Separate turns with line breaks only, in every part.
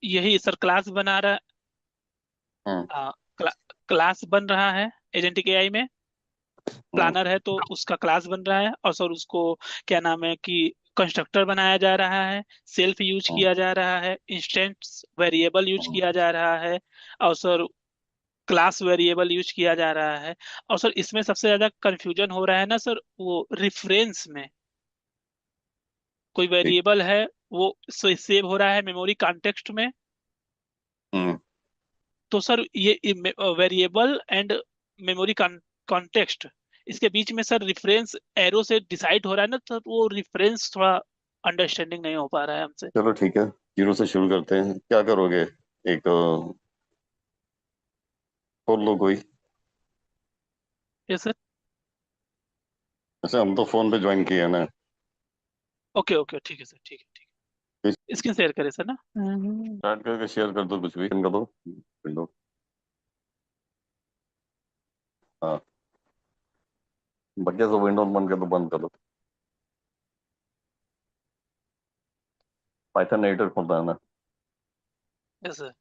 यही sir class बना रहा।
हम्म।
आ, क्ला, क्लास बन रहा है एजेंटिक एआई में।
हम्म।
प्लानर है तो उसका क्लास बन रहा है, और सर उसको क्या नाम है कि कंस्ट्रक्टर बनाया जा रहा है, सेल्फ यूज
हम्म।
किया जा रहा है, इंस्टेंस वेरिएबल यूज
हम्म।
किया जा रहा है, और सर क्लास वेरिएबल यूज किया जा रहा है। और सर इसमें सबसे ज्यादा कंफ्यूजन हो रहा है ना सर, वो रिफरेंस में कोई
ठीक।
वेरिएबल है, वो सेव हो रहा है मेमोरी कॉन्टेक्स्ट में।
हम्म।
तो सर ये वेरिएबल एंड मेमोरी कॉन्टेक्स्ट, इसके बीच में सर रिफरेंस एरो से डिसाइड हो रहा है ना, तो वो रिफरेंस थोड़ा अंडरस्टैंडिंग नहीं हो पा रहा है हमसे।
चलो ठीक है, जीरो से शुरू करते हैं। क्या करोगे? एक खोल लो कोई।
ये सर।
अच्छा, हम तो फोन पे ज्वाइन किए हैं ना।
ओके ओके, ठीक है सर, ठीक है ठीक है, स्क्रीन शेयर करें सर ना।
स्टार्ट करके शेयर कर दो, कुछ भी कर दो, विंडो। हाँ, बढ़िया से विंडो बंद कर दो, बंद कर दो। पाइथन एडिटर खोलता है ना?
Yes sir.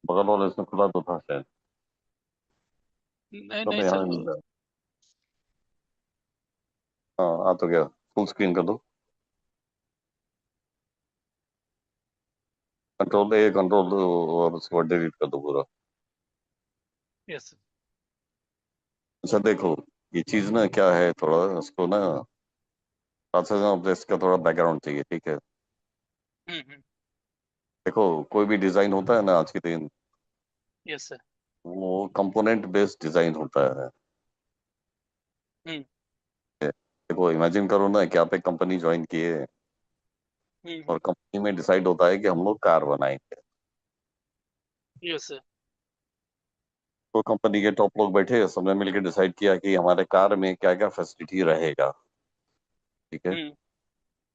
बगल वाले इसमें खुला तो था शायद।
नहीं
तो
नहीं
यहाँ
सर
नहीं
वो।
मिल रहा। हाँ, आ तो गया। फुल स्क्रीन कर दो। कंट्रोल ए, कंट्रोल और उसके बाद डिलीट कर दो पूरा।
Yes sir.
अच्छा देखो, ये चीज ना क्या है, थोड़ा इसको ना साथ इसका थोड़ा बैकग्राउंड चाहिए, ठीक है?
हम्म।
देखो, कोई भी डिजाइन होता है ना आज के दिन,
यस सर।
वो कंपोनेंट बेस्ड डिजाइन होता है।
हम्म
देखो, इमेजिन करो ना कि आप एक कंपनी ज्वाइन किए, और
हम्म।
कंपनी में डिसाइड होता है कि हम लोग कार बनाएंगे।
Yes sir.
तो कंपनी के टॉप लोग बैठे, सबने मिलकर डिसाइड किया कि हमारे कार में क्या क्या फैसिलिटी रहेगा, ठीक है?
हम्म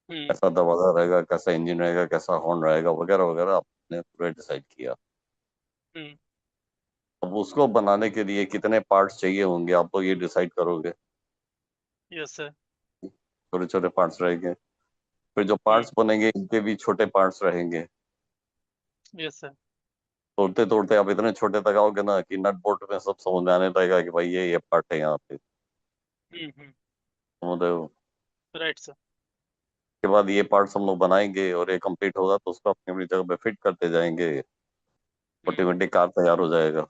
हम्म
कैसा दरवाजा रहेगा, कैसा इंजन रहेगा, कैसा हॉर्न रहेगा, वगैरह वगैरह आपने पूरा डिसाइड किया।
हम्म।
अब उसको बनाने के लिए कितने पार्ट्स चाहिए होंगे, आप लोग ये डिसाइड करोगे।
Yes sir.
छोटे छोटे पार्ट्स रहेंगे। फिर जो
हम्म।
पार्ट्स बनेंगे इनके भी छोटे पार्ट्स रहेंगे।
Yes sir.
तोड़ते तोड़ते आप इतने छोटे तक आओगे ना कि नट बोल्ट में सब समझ में आने लगेगा कि भाई ये पार्ट है यहाँ पे।
हम्म।
समझ रहे हो?
Right sir.
के बाद ये पार्ट्स हम लोग बनाएंगे, और ये कंप्लीट होगा तो उसको अपनी अपनी जगह पे फिट करते जाएंगे।
हम्म।
ऑटोमेटिक कार तैयार हो जाएगा।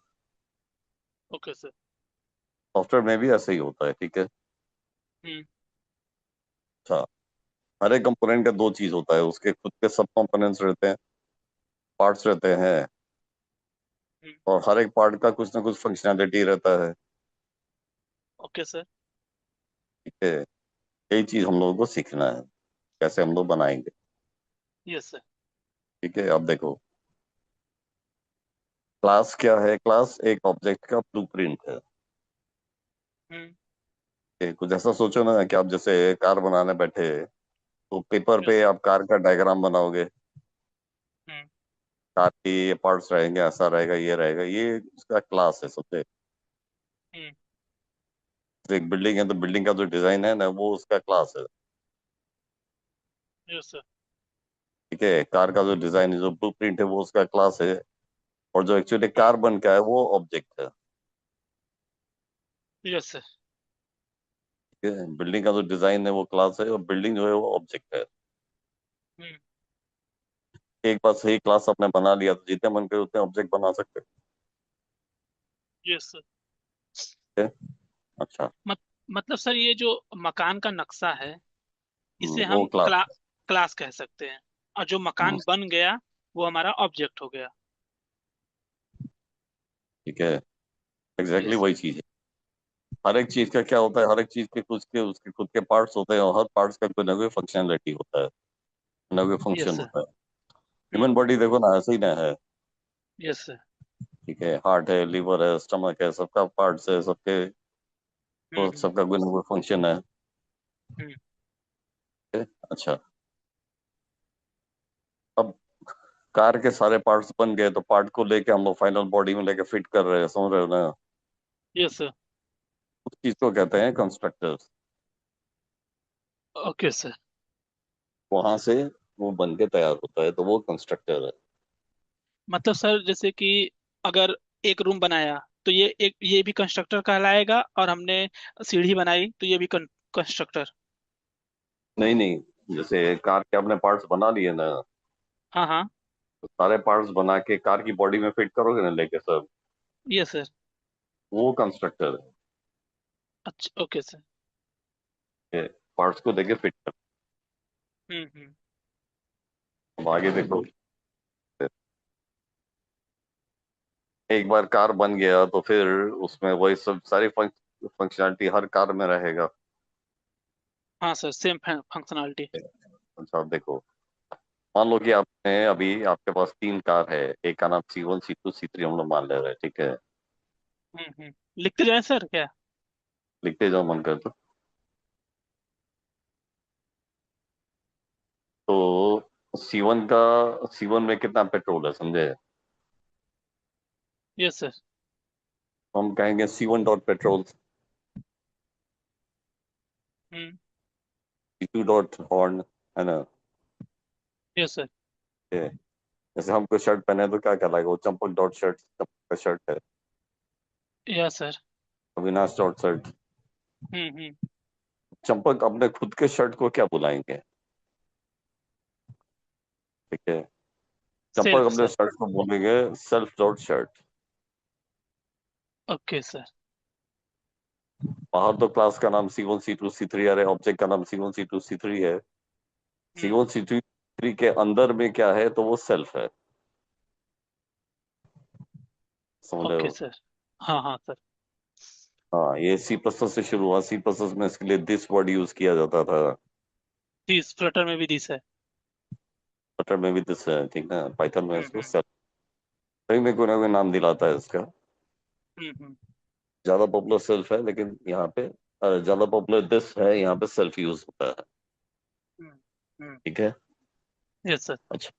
Okay sir.
सॉफ्टवेयर में भी ऐसे ही होता है, ठीक है?
हम्म
अच्छा, हर एक कंपोनेंट का दो चीज होता है, उसके खुद के सब कंपोनेंट्स रहते हैं, पार्ट्स रहते हैं।
हम्म।
और हर एक पार्ट का कुछ ना कुछ फंक्शनैलिटी रहता है,
ओके सर।
ठीक है? यही चीज हम लोगों को सीखना है, कैसे हम लोग बनाएंगे।
Yes sir.
ठीक है, अब देखो, क्लास क्या है? क्लास एक ऑब्जेक्ट का ब्लूप्रिंट है।
हम्म।
कुछ ऐसा सोचो ना कि आप जैसे कार बनाने बैठे, तो पेपर
यस
पे
सर।
आप कार का डायग्राम बनाओगे।
हम्म
कार के ये पार्ट्स रहेंगे, ऐसा रहेगा, ये रहेगा, ये उसका क्लास है सबसे।
हम्म।
तो एक बिल्डिंग है तो बिल्डिंग का जो डिजाइन है ना, वो उसका क्लास है।
Yes sir.
ठीक है, कार का जो डिजाइन है, जो ब्लूप्रिंट है, वो उसका क्लास है। और जो एक्चुअली
हम्म।
कार बन का है वो ऑब्जेक्ट है।
Yes sir.
ठीक है, बिल्डिंग का जो डिजाइन है वो क्लास है, और बिल्डिंग जो है वो ऑब्जेक्ट है।
हम्म।
एक बार सही क्लास आपने बना लिया तो जितने मन करे उतने ऑब्जेक्ट बना सकते
यस सर।
हैं। अच्छा।
मत, मतलब सर ये जो मकान का नक्शा है, इसे
वो
हम
क्लास।
क्लास कह सकते हैं, और जो मकान बन गया वो हमारा ऑब्जेक्ट हो गया।
ठीक है, एग्जैक्टली
यस सर।
वही चीज है। हर एक चीज का क्या होता है, हर एक चीज के कुछ के उसके खुद के पार्ट्स होते हैं, और हर पार्ट्स का कोई ना कोई फंक्शनलिटी होता है, ना कोई
यस
फंक्शन
सर।
होता है। ह्यूमन बॉडी देखो ना, ऐसे ही ना है।
Yes sir.
ठीक है, हार्ट है, लीवर है, स्टमक है, सबका पार्ट्स है, सबके तो
हम्म
सबका कोई ना कोई फंक्शन है।
हम्म।
ठीक है? अच्छा, अब कार के सारे पार्ट्स बन गए तो पार्ट को लेके हम लोग फाइनल बॉडी में लेके फिट कर रहे हैं, समझ रहे हो ना?
Yes sir.
उस चीज को कहते हैं कंस्ट्रक्टर्स।
Okay sir.
वहां से वो बन के तैयार होता है, तो वो कंस्ट्रक्टर है।
मतलब सर जैसे कि अगर एक रूम बनाया तो ये भी कंस्ट्रक्टर कहलाएगा, और हमने सीढ़ी बनाई तो ये भी कंस्ट्रक्टर।
नहीं नहीं, जैसे कार के आपने पार्ट्स बना लिए ना,
हाँ हाँ।
तो सारे पार्ट्स बना के कार की बॉडी में फिट करोगे ना लेके सब,
यस सर।
वो कंस्ट्रक्टर
अच्छा ओके सर।
है। पार्ट्स को देके फिट कर।
हम्म।
अब आगे देखो, एक बार कार बन गया तो फिर उसमें वही सब सारी फंक्शनैलिटी हर कार में रहेगा।
हाँ सर, सेम फंक्शनैलिटी।
अच्छा देखो, मान लो कि आपने अभी आपके पास 3 कार है, एक का नाम C1 C2 C3 हम लोग मान ले रहे हैं, ठीक है।
लिखते जाए सर क्या?
लिखते जाओ मन कर तो C1 में कितना पेट्रोल है समझे।
Yes sir.
तो हम कहेंगे C1 डॉट पेट्रोल,
हम्म।
C2 डॉट हॉर्न, है ना।
Yes sir.
ये, जैसे हम कोई शर्ट पहने तो क्या कहलाएगा, वो चंपक डॉट शर्ट, चंपक का शर्ट है।
Yes sir.
Avinash dot shirt.
Hmm.
Champak अपने खुद के शर्ट को क्या बुलाएंगे, ठीक है। चंपक
सेल्फ
अपने
सर।
शर्ट को बोलेंगे self dot shirt.
Okay sir.
बाहर तो क्लास का नाम C1 C2 C3, अरे ऑब्जेक्ट का नाम C1 C2 C3 है।
हम्म।
C1 C2 C3 के अंदर में क्या है, तो वो सेल्फ है, समझ रहे
ओके
हो।
सर। हाँ हाँ सर।
हाँ, ये C++ से शुरू हुआ। C++ में इसके लिए दिस वर्ड यूज किया जाता था।
दिस, फ्लटर में भी दिस है।
फटर में भी दिस है, ठीक है। पाइथन में इसको
हम्म।
सेल्फ, कहीं में कोई ना कोई नाम दिलाता है इसका।
हम्म।
ज्यादा पॉपुलर सेल्फ है, लेकिन यहाँ पे ज्यादा पॉपुलर दिस है, यहाँ पे सेल्फ यूज होता है,
हम्म। हम्म।
ठीक है।
Yes sir.
अच्छा,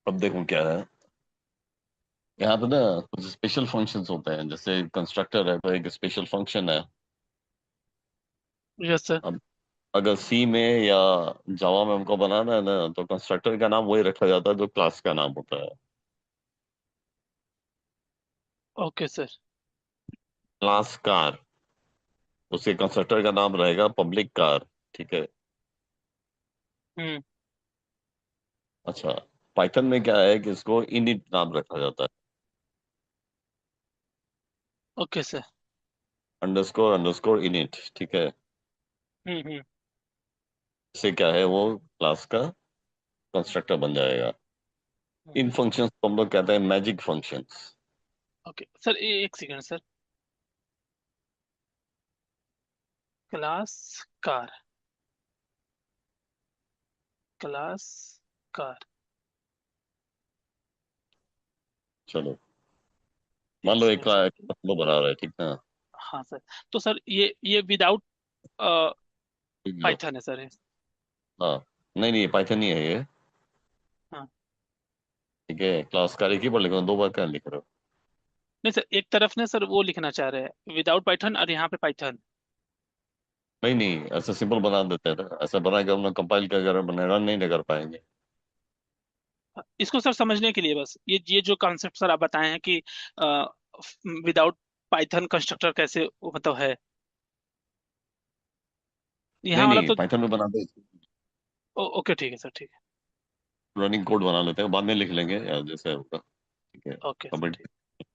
अब देखो क्या है यहाँ पे ना, कुछ स्पेशल फंक्शंस होते हैं। जैसे कंस्ट्रक्टर है तो एक स्पेशल फंक्शन है।
Yes sir.
अब अगर सी में या जावा में हमको बनाना है ना, तो कंस्ट्रक्टर का नाम वही रखा जाता है जो क्लास का नाम होता है।
Okay sir.
क्लास कार, उसके कंस्ट्रक्टर का नाम रहेगा पब्लिक कार, ठीक है।
हम्म।
अच्छा, पाइथन में क्या है कि इसको इनिट नाम रखा जाता है।
Okay sir.
Underscore underscore init, ठीक है।
हम्म।
इससे क्या है, वो क्लास का कंस्ट्रक्टर बन जाएगा। इन
हम्म।
फंक्शंस को हम लोग कहते हैं मैजिक फंक्शंस।
ओके सर, एक second sir. Class car. Class car.
चलो, मान
एक
लो एक
सेकंड
क्लास
सर।
हम लोग बना रहे हैं, ठीक है।
हाँ सर। तो सर ये विदाउट
लो,
पाइथन है सर?
हाँ, नहीं नहीं, पाइथन नहीं है ये,
हाँ।
ठीक है। क्लास का एक ही बार लिख रहा हूँ, 2 बार क्या लिख रहे हो।
नहीं सर, एक तरफ ने सर वो लिखना चाह रहे हैं विदाउट पाइथन, और यहाँ पे पाइथन।
नहीं नहीं, ऐसा सिंपल बना देते हैं ना। ऐसा बना के हम लोग कंपाइल कर कर बने रन नहीं कर पाएंगे।
इसको सर समझने के लिए बस ये जो कॉन्सेप्ट सर आप बताए हैं कि विदाउट पाइथन कंस्ट्रक्टर कैसे मतलब है,
नहीं
यहाँ वाला
नहीं,
तो।
पाइथन में बना दे,
ओके ठीक है सर, ठीक
रनिंग कोड बना लेते हैं, बाद में लिख लेंगे या जैसे होगा, ठीक है।
है। ओके सर,
कमेंट
ठीक।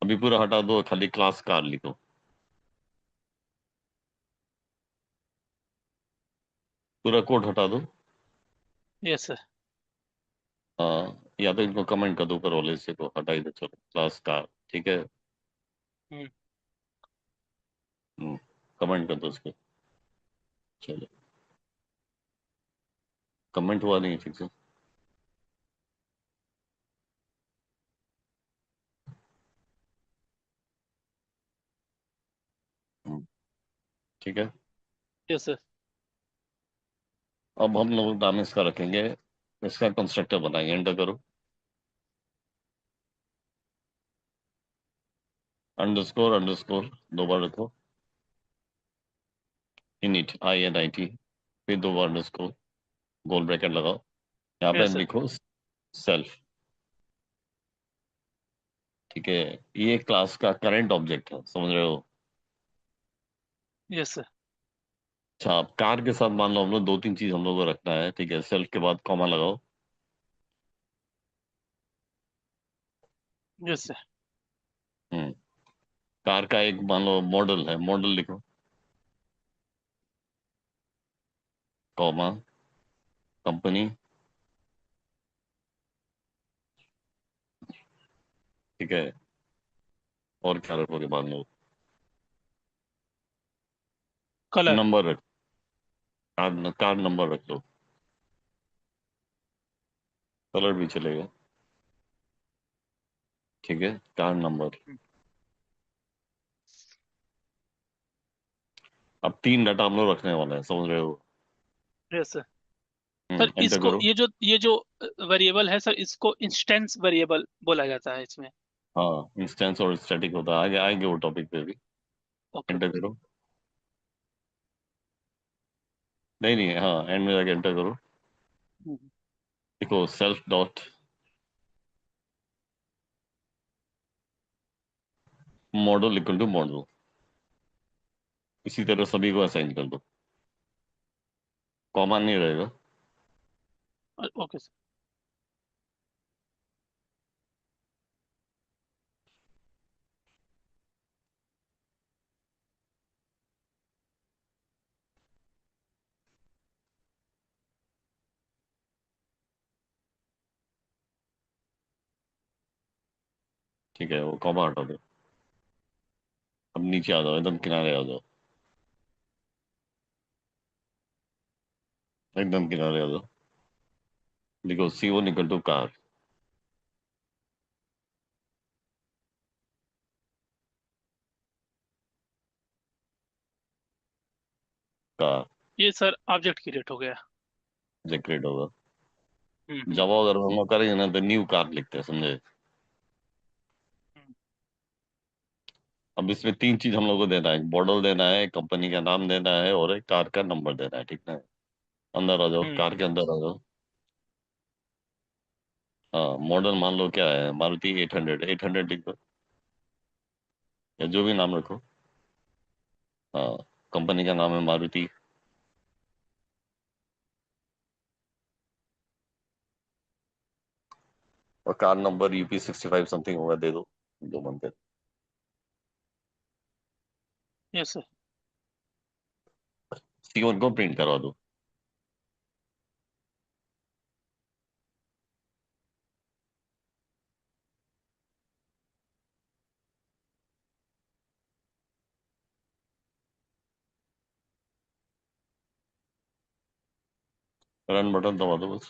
अभी पूरा हटा दो, खाली क्लास कार लिखो। पूरा कोड हटा दो।
Yes sir.
हाँ, या तो इनको कमेंट कर दो, ऊपर वाले से को हटा ही दो, चलो क्लास कार, ठीक है।
हम्म।
कमेंट कर दो उसको, चलो। कमेंट हुआ नहीं ठीक से। हम्म, ठीक है।
Yes sir.
अब हम लोग नाम इसका रखेंगे, इसका कंस्ट्रक्टर बनाएंगे, एंटर करो। अंडरस्कोर अंडरस्कोर 2 बार रखो, इनिट INIT, फिर 2 बार अंडरस्कोर, गोल ब्रैकेट लगाओ, यहाँ पे
यस सर।
लिखो सेल्फ। ठीक है, ये क्लास का करंट ऑब्जेक्ट है, समझ रहे हो?
Yes sir.
अच्छा, आप कार के साथ मान लो हम लोग दो तीन चीज हम लोग को रखना है, ठीक है, सेल्फ के बाद कॉमा लगाओ।
Yes sir.
हम्म कार का एक मान लो मॉडल है, मॉडल लिखो, कॉमा, कंपनी। ठीक है, और क्या रखोगे मान लो?
कलर।
नंबर रख, कार नंबर रख लो, कलर भी चलेगा। ठीक है, कार नंबर। अब तीन डाटा हम लोग रखने वाले हैं, समझ रहे हो?
Yes sir. सर
एंटर
इसको
करो।
ये जो वेरिएबल है सर, इसको इंस्टेंस वेरिएबल बोला जाता है इसमें।
हाँ, इंस्टेंस और स्टैटिक होता है, आगे आएंगे वो टॉपिक पे भी।
Okay
enter
okay sir.
करो। नहीं नहीं, हाँ, एंड में जाके एंटर करो।
हम्म,
देखो, self dot model equal to model, इसी तरह सभी को असाइन कर दो, कॉमा नहीं रहेगा।
Okay sir.
ठीक है, वो कॉमा हटा दो। अब नीचे आ जाओ, एकदम किनारे आ जाओ, एकदम किनारे आ जाओ। लिखो CO equal to car. Car
ये सर ऑब्जेक्ट क्रिएट हो गया।
जेक्रेट होगा।
हम्म।
जावा अगर हम लोग करेंगे ना तो न्यू कार लिखते हैं, समझे?
हम्म,
अब इसमें तीन चीज हम लोग को देना है, एक मॉडल देना है, कंपनी का नाम देना है, और एक कार का नंबर देना है, ठीक है? अंदर आ जाओ, कार के
हम्म।
अंदर आ जाओ। हाँ, मॉडल मान लो क्या है, मारुति 800, 800 लिख दो, या जो भी नाम रखो। हाँ, कंपनी का नाम है मारुति। और कार नंबर UP65 समथिंग होगा, दे दो, जो मन करे।
Yes sir.
CO को प्रिंट करवा दो। रन बटन दबा दो बस।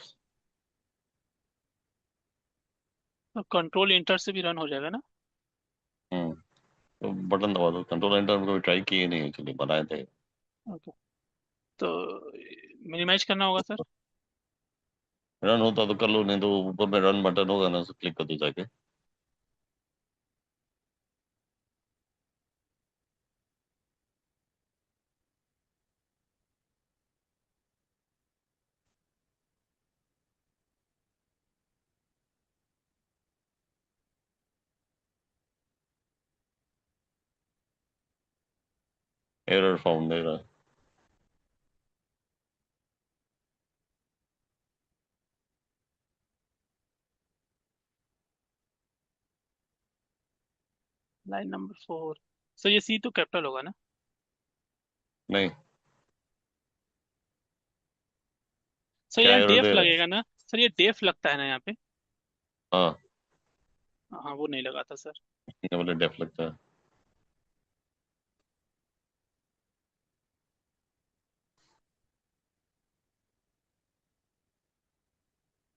तो कंट्रोल इंटर से भी रन हो जाएगा ना?
हम्म तो बटन दबा दो, कंट्रोल एंटर में कभी ट्राई किए नहीं एक्चुअली, बनाए थे।
ओके। तो मिनिमाइज करना होगा सर।
रन होता तो कर लो, नहीं तो ऊपर में रन बटन होगा ना, उसे क्लिक कर दो जाके। एरर फाउंड दे रहा है।
Line number 4। सर ये सी तो कैपिटल होगा ना?
नहीं,
सर
क्या
यहाँ
एरर
डेफ
दे रहा है?
लगेगा ना? सर ये डेफ लगता है ना यहाँ पे?
हाँ,
हाँ वो नहीं लगा था सर।
ये बोले डेफ लगता है।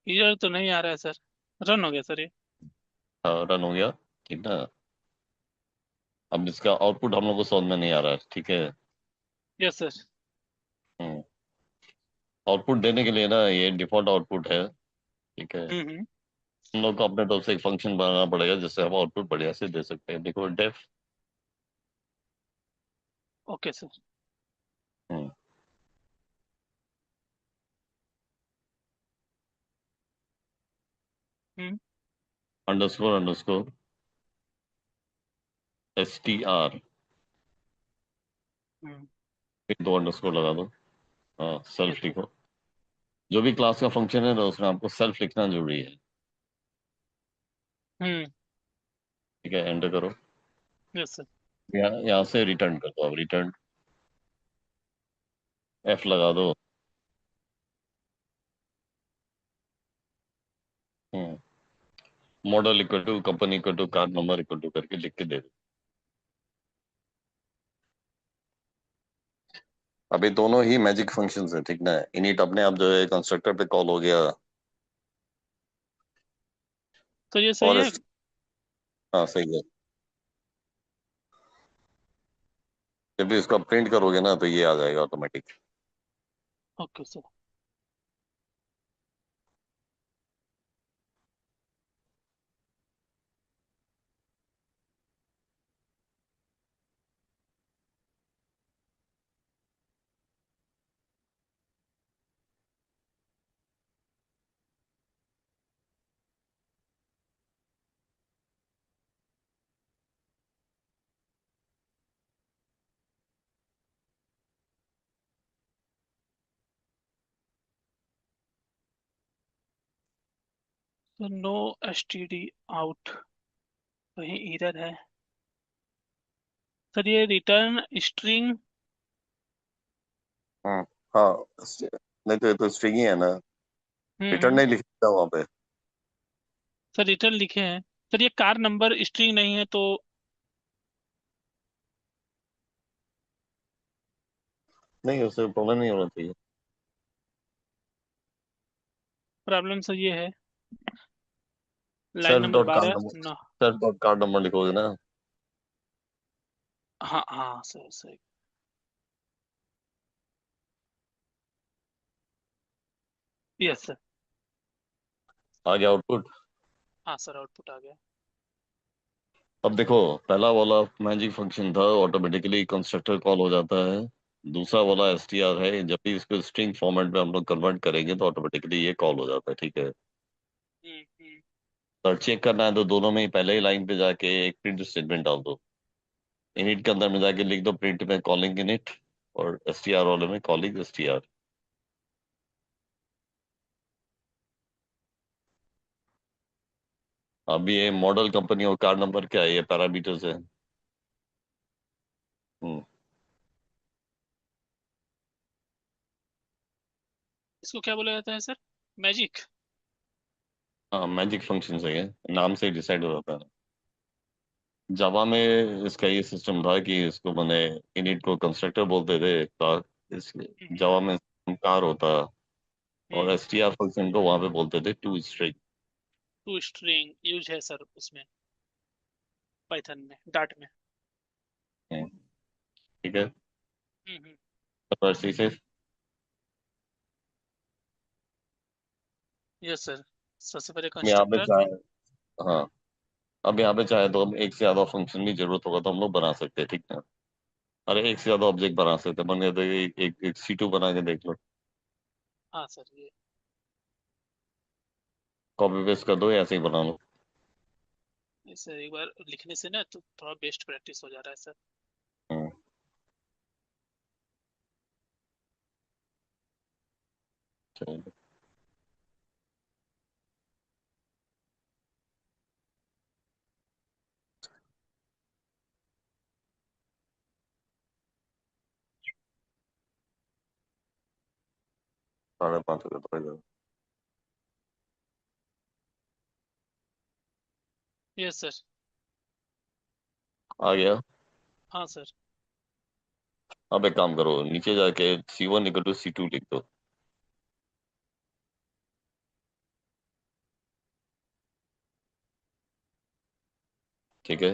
एरर तो नहीं आ रहा है सर। रन हो गया सर ये।
हाँ, रन हो गया, ठीक ना? अब इसका आउटपुट हम लोग को समझ में नहीं आ रहा है, ठीक है?
Yes sir.
हम्म आउटपुट देने के लिए ना, ये डिफॉल्ट आउटपुट है, ठीक है?
हम्म।
हम लोग को अपने तरफ से एक फंक्शन बनाना पड़ेगा जिससे हम आउटपुट बढ़िया से दे सकते हैं। देखो, def.
Okay sir.
Hmm
hmm.
Underscore underscore STR,
hmm.
फिर दो अंडरस्कोर लगा दो। हाँ,
यस
सेल्फ
सर।
लिखो। जो भी क्लास का फंक्शन है ना उसमें आपको सेल्फ लिखना जरूरी है।
हम्म।
ठीक है, एंटर करो।
Yes sir.
यहाँ से रिटर्न कर दो, अब रिटर्न F लगा दो। Model equal to company equal to card number equal to करके लिख के दे दो। अभी दोनों ही मैजिक फंक्शंस है, ठीक ना। इनिट अपने आप जो है कंस्ट्रक्टर पे कॉल हो गया।
तो ये सही
और
है।
हाँ सही है। जब भी इसको प्रिंट करोगे ना तो ये आ जाएगा ऑटोमेटिक।
Okay sir. तो नो STD आउट, वही एरर है सर। ये रिटर्न स्ट्रिंग।
हाँ हाँ, नहीं तो ये तो स्ट्रिंग ही है ना। रिटर्न
हम्म।
नहीं लिखता वहां पे।
सर रिटर्न लिखे हैं। सर ये कार नंबर स्ट्रिंग नहीं है तो
नहीं, उससे प्रॉब्लम नहीं होना चाहिए।
प्रॉब्लम सर ये है, line
self
number
dot card
12
number,
ना।
सेल्फ डॉट कार्ड नंबर लिखोगे ना।
हाँ हाँ सर सही। Yes sir.
आ गया आउटपुट।
हाँ सर आउटपुट आ गया।
अब देखो, पहला वाला मैजिक फंक्शन था, ऑटोमेटिकली कंस्ट्रक्टर कॉल हो जाता है। दूसरा वाला STR है, जब भी इसको स्ट्रिंग फॉर्मेट में हम लोग कन्वर्ट करेंगे तो ऑटोमेटिकली ये कॉल हो जाता है, ठीक है।
हम्म।
तो चेक करना है तो दोनों में ही पहले ही लाइन पे जाके एक प्रिंट स्टेटमेंट डाल दो। इनिट के अंदर में जाके लिख दो प्रिंट में कॉलिंग इनिट, और STR वाले में कॉलिंग STR। अब ये मॉडल कंपनी और कार्ड नंबर क्या है, ये पैरामीटर्स है। हम्म।
इसको क्या बोला जाता है सर? मैजिक।
हाँ, मैजिक फंक्शन है, ये नाम से डिसाइड हो जाता है। जावा में इसका ये सिस्टम था कि इसको मैंने इनिट को कंस्ट्रक्टर बोलते थे कार। इस
हम्म।
जावा में कार होता, और
हम्म।
STR फंक्शन को वहां पे बोलते थे to string.
To string use है सर उसमें, पाइथन में, डाट में।
ठीक है।
हम्म।
तो ऐसे ही से
यस सर। सबसे पहले
यहाँ पे
कंस्ट्रक्टर।
चाहे, हाँ, अब यहाँ पे चाहे तो हम एक से ज्यादा फंक्शन की जरूरत होगा तो हम लोग बना सकते हैं, ठीक है। अरे एक से ज्यादा ऑब्जेक्ट बना सकते हैं, बन गए तो एक C2 बना के देख लो।
हाँ सर ये।
कॉपी पेस्ट कर दो या ऐसे ही बना लो।
सर एक बार लिखने से ना तो थोड़ा बेस्ट प्रैक्टिस हो जा रहा है सर।
हम्म, चलो, 5:30 हो गया तो
यस सर।
आ गया।
हाँ सर।
अब एक काम करो, नीचे जाके C1 इक्वल टू C2 लिख दो। ठीक है,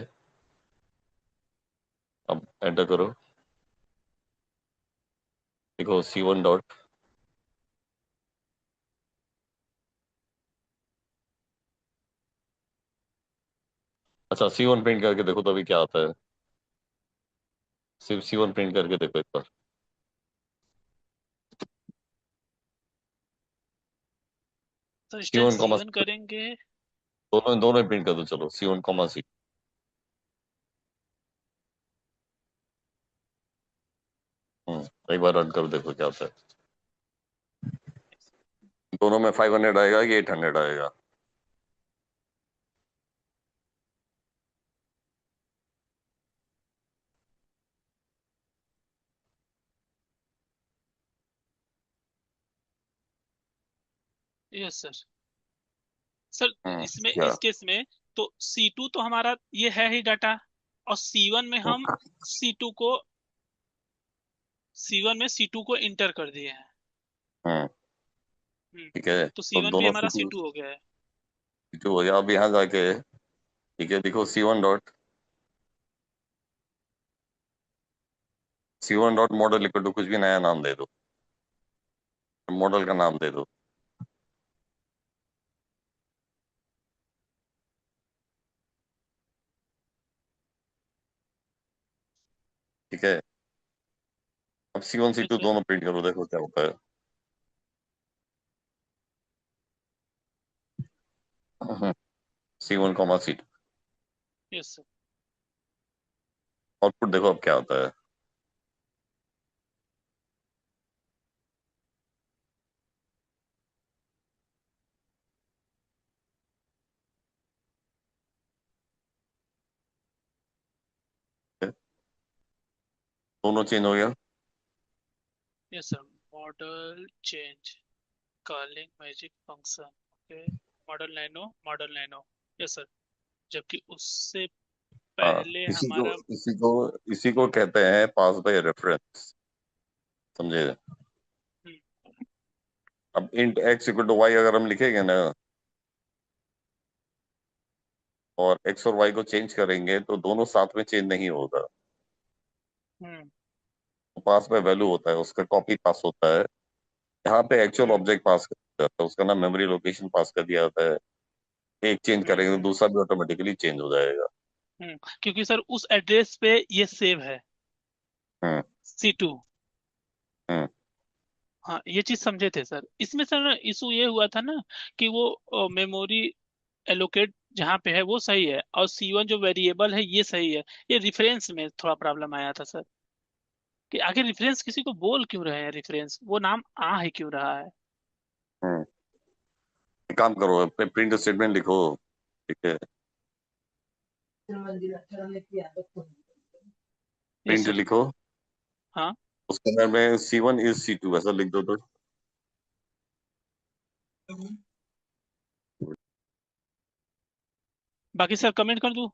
अब एंटर करो। देखो C1 डॉट। अच्छा, C1 प्रिंट करके देखो तो अभी क्या आता है। सिर्फ C1 प्रिंट करके देखो एक बार।
तो इस टाइम
C1 कॉमा,
C1 करेंगे।
दोनों दोनों प्रिंट कर दो, चलो C1, C। एक बार रन कर देखो क्या होता है। दोनों में 500 आएगा कि 800 आएगा?
Yes sir. सर इसमें
क्या?
इस केस में तो C2 तो हमारा ये है ही डाटा, और C1 में हम C2 को C1 में C2 को इंटर कर दिए हैं।
हम्म।
हम्म,
ठीक है,
तो
तो
C1 भी
दोनों
हमारा
C2
C2 हो गया है।
C2 हो गया। अब यहाँ जाके ठीक है, देखो C1 dot model equal to कुछ भी नया नाम दे दो, मॉडल का नाम दे दो। ठीक है, अब C1 C2
यस सर।
दोनों प्रिंट करो, देखो क्या होता है। C1, C2
yes sir.
Output देखो अब क्या होता है। दोनों चेंज हो गया।
Yes sir. Model change, calling magic function, okay. Model nano. Yes sir. जबकि उससे
हाँ,
पहले
इसी को
हमारा।
इसी को इसी को कहते हैं पास बाय रेफरेंस, समझे?
हम्म,
अब int x equal to y अगर हम लिखेंगे ना, और एक्स और वाई को चेंज करेंगे, तो दोनों साथ में चेंज नहीं होगा।
हम्म,
पास बाय वैल्यू होता है, उसका कॉपी पास होता है। यहाँ पे एक्चुअल
हम्म,
ऑब्जेक्ट पास कर दिया जाता है, उसका नाम मेमोरी लोकेशन पास कर दिया जाता है। एक चेंज
हम्म,
करेंगे तो दूसरा भी ऑटोमेटिकली चेंज हो जाएगा।
क्योंकि सर उस एड्रेस पे ये सेव है,
हम्म।
C2।
हम्म।
हाँ, ये चीज समझे थे सर। इसमें सर इशू ये हुआ था ना कि वो मेमोरी एलोकेट जहाँ पे है वो सही है, और C1 जो वेरिएबल है ये सही है। ये रिफरेंस में थोड़ा प्रॉब्लम आया था सर, कि आखिर रिफरेंस किसी को बोल क्यों रहे हैं, रिफरेंस वो नाम आ है क्यों रहा है।
हम्म। एक काम करो, प्रिंट स्टेटमेंट लिखो। ठीक है,
यस
प्रिंट
सर।
लिखो,
हाँ।
उसके अंदर में C1 is C2 ऐसा लिख दो तो।
बाकी सर कमेंट कर दूं?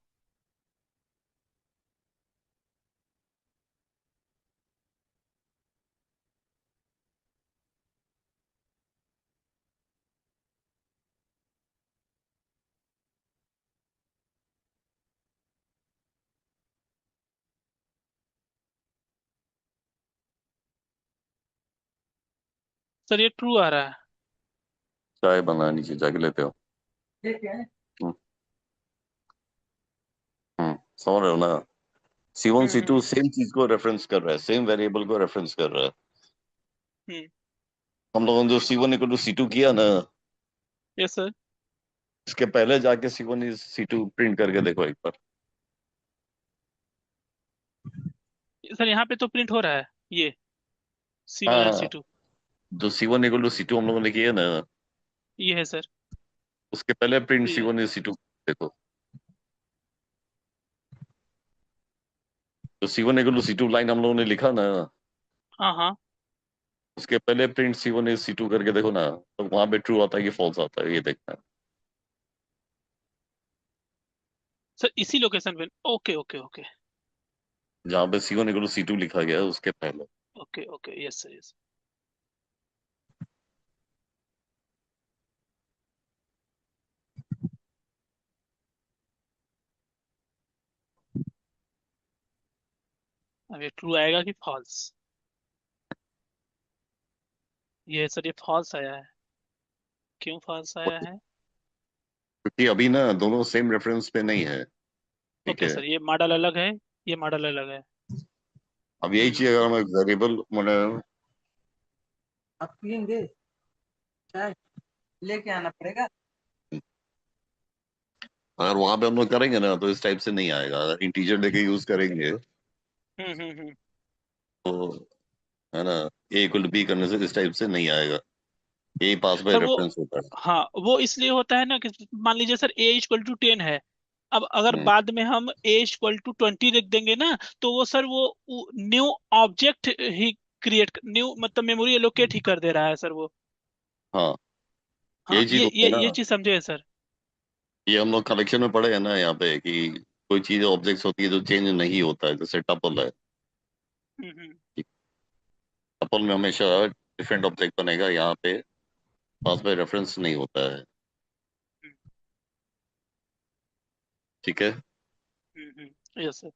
सर ये ट्रू आ रहा है।
चाय बनानी नीचे जाके लेते हो। हम्म। समझ रहे हो ना? C one
hmm,
C two same चीज को रेफरेंस कर रहा है, सेम वेरिएबल को रेफरेंस कर रहा है।
हम्म।
हम लोगों ने जो C1 = C2 किया ना,
यस सर।
इसके पहले जाके C1 is C2 प्रिंट करके देखो एक बार।
सर यहाँ पे तो प्रिंट हो रहा है ये C1
हाँ
एंड
हाँ,
C2।
जो C1 = C2 हम लोगों ने किया ना,
ये है सर।
उसके पहले प्रिंट
ये।
C1 is C2 देखो। तो C1 = C2 लाइन हम लोगों ने लिखा ना,
हाँ हाँ।
उसके पहले प्रिंट C1 is C2 करके देखो ना, तो वहां पे ट्रू आता है कि फॉल्स आता है, ये देखना।
सर इसी लोकेशन पे? Okay okay okay.
जहाँ पे C1 = C2 लिखा गया है उसके पहले।
Okay okay, yes sir yes. अब ये ट्रू आएगा कि फॉल्स? ये सर ये फॉल्स आया है। क्यों फॉल्स आया है?
क्योंकि अभी ना दोनों सेम रेफरेंस पे नहीं है। ठीक
ओके
है,
सर, ये मॉडल अलग है, ये मॉडल अलग है।
अब यही
हम्म।
चीज अगर हम वेरिएबल मैंने
आप पियेंगे चाय? लेके आना पड़ेगा।
अगर वहां पे हम लोग करेंगे ना तो इस टाइप से नहीं आएगा। अगर इंटीजर लेके यूज करेंगे
हम्म।
तो, है ना, ए इक्वल टू बी करने से इस टाइप से नहीं आएगा। ए पास बाय
सर वो,
रेफरेंस होता है।
हाँ वो इसलिए होता है ना कि मान लीजिए सर ए इक्वल टू 10 है। अब अगर
हम्म,
बाद में हम ए इक्वल टू 20 लिख देंगे ना, तो वो सर वो न्यू ऑब्जेक्ट ही क्रिएट, न्यू मतलब मेमोरी एलोकेट ही कर दे रहा है सर वो।
हाँ,
हाँ
यही चीज होता है
ये
ना।
चीज समझे सर।
ये हम लोग कलेक्शन में पढ़े हैं ना यहाँ पे कि कोई चीज ऑब्जेक्ट्स होती है जो चेंज नहीं होता है, जैसे टपल है।
हम्म।
टपल में हमेशा डिफरेंट ऑब्जेक्ट बनेगा, यहाँ पे पास बाय रेफरेंस नहीं होता है। ठीक है।
Yes sir.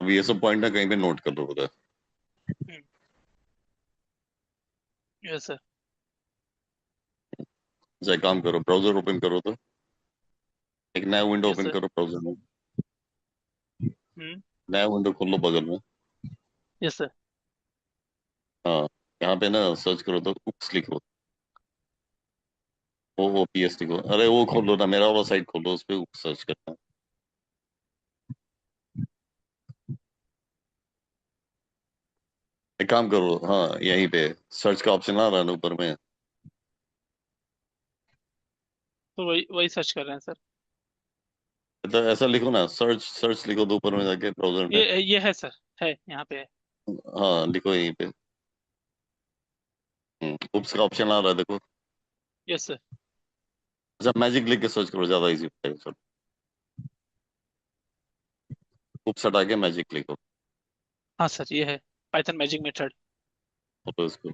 अब ये सब पॉइंट ना कहीं पे नोट कर लो उधर।
Yes sir.
जैसे एक काम करो, ब्राउजर ओपन करो तो एक नया विंडो
यस
ओपन
सर।
करो ब्राउजर में।
हम्म।
नया विंडो खोल लो बगल में।
Yes sir.
हाँ, यहाँ पे ना सर्च करो तो उप्स लिखो। OOPS लिखो। अरे वो खोलो ना, मेरा वाला साइट खोलो, उस पे उप्स सर्च करना। एक काम करो, हाँ यहीं पे सर्च का ऑप्शन आ रहा है ना ऊपर में।
तो वही वही सर्च कर रहे हैं सर।
तो ऐसा लिखो ना, सर्च सर्च लिखो तो ऊपर में जाके ब्राउजर में।
ये है सर, है यहाँ पे है।
हाँ लिखो यहीं पे। उप्स का ऑप्शन आ रहा है देखो।
Yes sir.
अच्छा, मैजिक लिख के सर्च करो, ज्यादा इजी पड़ेगा। उप्स हटा के मैजिक लिखो।
हाँ सर ये है, पाइथन मैजिक मेथड।
तो इसको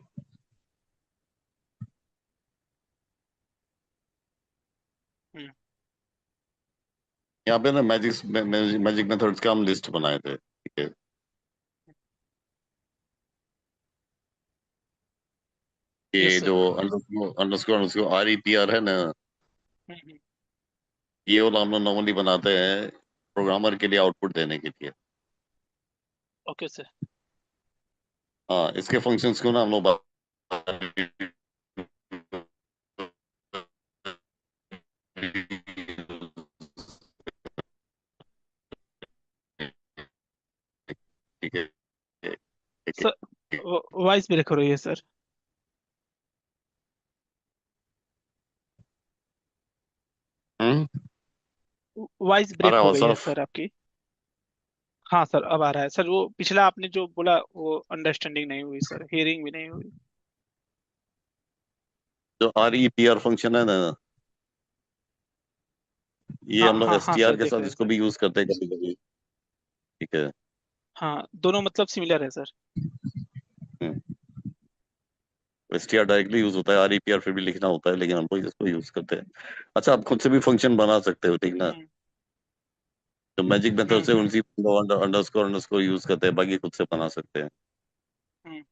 हम्म।
यहाँ पे ना मैजिक मैजिक मेथड्स का हम लिस्ट बनाए थे, ठीक है।
यस
ये
सर।
जो अंडरस्कोर अंडरस्कोर अंडरस्कोर REPR है ना,
हम्म।
ये वाला हम लोग नॉर्मली बनाते हैं प्रोग्रामर के लिए आउटपुट देने के लिए।
Okay sir.
हाँ, इसके फंक्शंस को ना हम लोग ठीक है, ठीक
सर
है।
वॉइस ब्रेक हो रही है सर।
हम्म,
वॉइस
आ
ब्रेक
रहा है
हो
आवाज
गई है
साफ?
सर आपकी। हाँ सर अब आ रहा है सर, वो पिछला आपने जो बोला वो अंडरस्टैंडिंग नहीं हुई सर, हियरिंग भी नहीं हुई।
जो REPR फंक्शन है ना, ये
हाँ
हम लोग
हाँ हाँ सर
STR के
देख
साथ
रहे हैं
इसको
सर।
भी यूज करते हैं कभी कभी। ठीक है।
हाँ दोनों मतलब सिमिलर है सर।
STR डायरेक्टली यूज होता है, REPR फिर भी लिखना होता है, लेकिन हम लोग इसको यूज करते हैं। अच्छा, आप खुद से भी फंक्शन बना सकते हो, ठीक ना।
हम्म
तो मैजिक मेथड से
हम्म।
उनकी अंडरस्कोर अंडरस्कोर यूज करते हैं, बाकी खुद से बना सकते हैं।
हम्म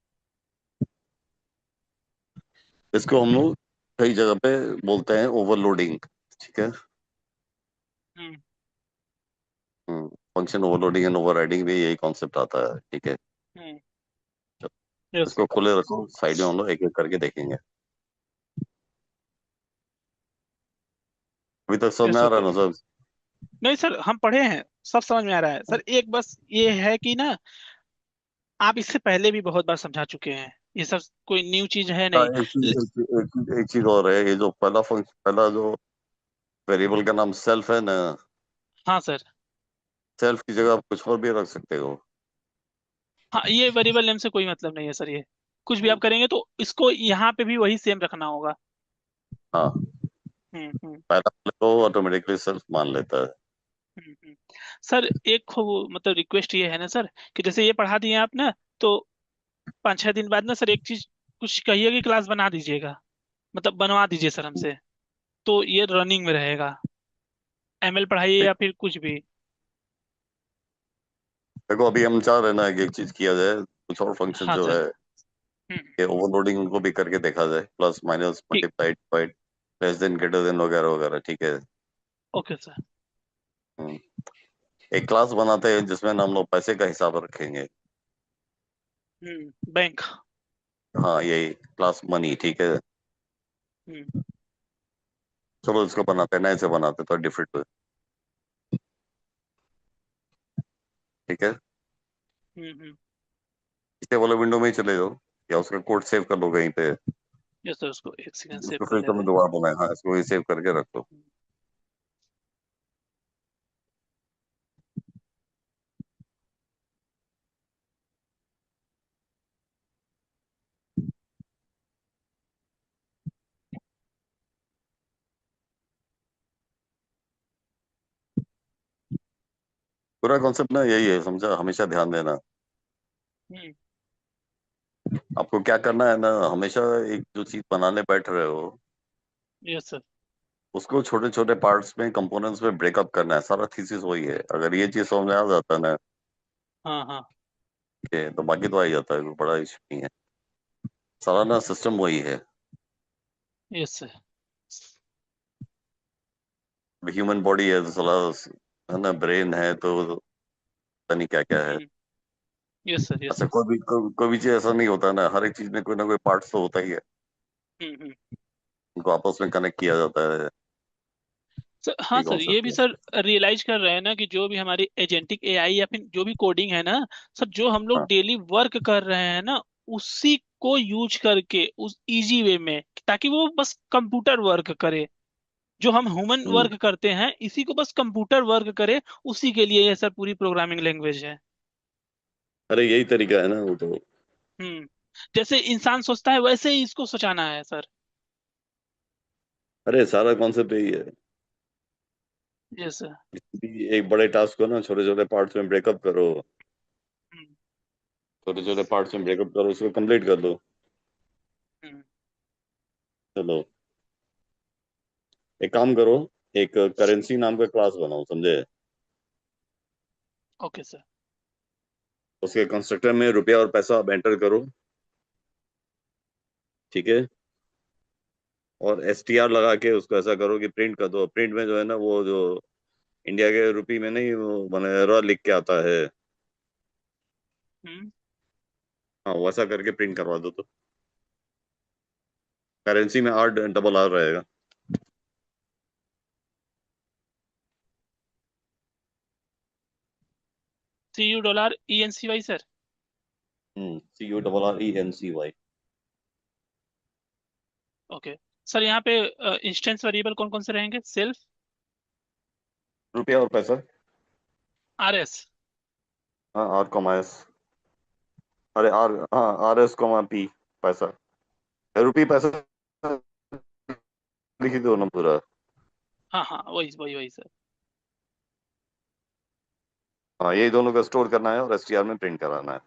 इसको हम लोग कई जगह पे बोलते हैं ओवरलोडिंग। ठीक है।
हम्म।
फंक्शन ओवरलोडिंग एंड ओवरराइडिंग भी यही कॉन्सेप्ट आता है, ठीक है।
हम्म।
चलो,
यस।
इसको खुले रखो, साइड में हम लोग एक एक करके देखेंगे। अभी तक समझ में
यस
आ
सर
रहा है ना
बोलिए।
सब?
नहीं सर हम पढ़े हैं, सब समझ में आ रहा है सर, एक बस ये है कि ना आप इससे पहले भी बहुत बार समझा चुके हैं, ये सब कोई न्यू चीज है
हाँ,
नहीं।
एक चीज और है, ये जो पहला जो वेरिएबल का नाम सेल्फ है ना,
हाँ सर।
सेल्फ की जगह आप कुछ और भी रख सकते हो।
हाँ ये वेरिएबल नेम से कोई मतलब नहीं है सर, ये कुछ भी आप करेंगे तो इसको यहाँ पे भी वही सेम रखना होगा।
हाँ,
हम्म।
पहला को ऑटोमेटिकली सेल्फ मान लेता है।
हम्म। सर एक मतलब रिक्वेस्ट ये है ना सर, कि जैसे ये पढ़ा दिए आप ना, तो 5-6 दिन बाद ना सर एक चीज कुछ कहिए कि क्लास बना दीजिएगा, मतलब बनवा दीजिए सर हमसे, तो ये रनिंग में रहेगा, ML पढ़ाइए
ठीक।
या फिर कुछ भी।
देखो, अभी हम चाह रहे हैं ना कि एक चीज किया जाए, कुछ और फंक्शन
हाँ
जो
सर।
है कि ओवरलोडिंग उनको भी करके देखा जाए, प्लस माइनस
ठीक।
Multiply divide less than greater than वगैरह वगैरह, ठीक है।
Okay sir.
हम्म, एक क्लास बनाते हैं जिसमें ना हम लोग पैसे का हिसाब रखेंगे।
बैंक।
हाँ, यही क्लास मनी, ठीक है।
हम्म।
चलो इसको बनाते हैं, नए से बनाते हैं, तो डिफरेंट। ठीक है,
हम्म।
पीछे वाले विंडो में ही चले जाओ या उसका कोड सेव कर लो कहीं पे।
यस सर, उसको एक सेकंड सेव
उसको
कर
फिर
लेते
तुम्हें
हैं।
दोबारा बनाए, हाँ इसको भी सेव करके रख लो। पूरा कॉन्सेप्ट ना यही है, समझा, हमेशा ध्यान देना।
हम्म।
आपको क्या करना है ना, हमेशा एक जो चीज बनाने बैठ रहे हो
यस सर।
उसको छोटे छोटे पार्ट्स में, कंपोनेंट्स में ब्रेकअप करना है। सारा थीसिस वही है। अगर ये चीज समझ में आ जाता है ना,
हाँ हाँ।
तो बाकी तो आ ही जाता है, कोई बड़ा इशू नहीं है। सारा ना सिस्टम वही है।
Yes sir.
ह्यूमन बॉडी है तो साला, है ना, ब्रेन है तो पता नहीं क्या क्या है।
हम्म। यस सर, यस
अच्छा,
सर।
कोई भी चीज ऐसा नहीं होता ना, हर एक चीज में कोई ना कोई पार्ट्स तो होता ही है।
हम्म।
उनको आपस में कनेक्ट किया जाता है।
सर हाँ
ये
सर, ये
कॉन्सेप्ट
भी
है।
सर रियलाइज कर रहे हैं ना कि जो भी हमारी एजेंटिक एआई या फिर जो भी कोडिंग है ना सर, जो हम लोग
हाँ।
डेली वर्क कर रहे हैं ना, उसी को यूज करके उस इजी वे में, ताकि वो बस कंप्यूटर वर्क करे। जो हम ह्यूमन
हम्म।
वर्क करते हैं इसी को बस कंप्यूटर वर्क करे, उसी के लिए ये सर पूरी प्रोग्रामिंग लैंग्वेज है।
अरे यही तरीका है ना वो तो।
हम्म। जैसे इंसान सोचता है वैसे ही इसको सोचाना है सर।
अरे सारा कॉन्सेप्ट यही है।
Yes sir.
एक बड़े टास्क को ना छोटे छोटे पार्ट्स में ब्रेकअप करो।
हम्म।
छोटे छोटे पार्ट्स में ब्रेकअप करो, उसको कंप्लीट कर दो।
हम्म।
चलो, एक काम करो, एक करेंसी नाम का क्लास बनाओ, समझे।
Okay sir.
उसके कंस्ट्रक्टर में रुपया और पैसा आप एंटर करो। ठीक है। और STR लगा के उसको ऐसा करो कि प्रिंट कर दो। प्रिंट में जो है ना, वो जो इंडिया के रुपी में नहीं, वो मैंने लिख के आता है।
हम्म।
हाँ, वैसा करके प्रिंट करवा दो तो करेंसी में R, रहेगा।
CUENCY sir.
CURRENCY।
Okay sir, यहाँ पे इंस्टेंस वेरिएबल कौन कौन से रहेंगे? सेल्फ,
रुपया और पैसा।
RS।
हाँ, R, अरे हाँ, RS, P, पैसा। रुपी पैसा लिख ही दो ना पूरा।
हाँ हाँ, वही वही वही सर।
हाँ, यही दोनों का स्टोर करना है और STR में प्रिंट कराना है।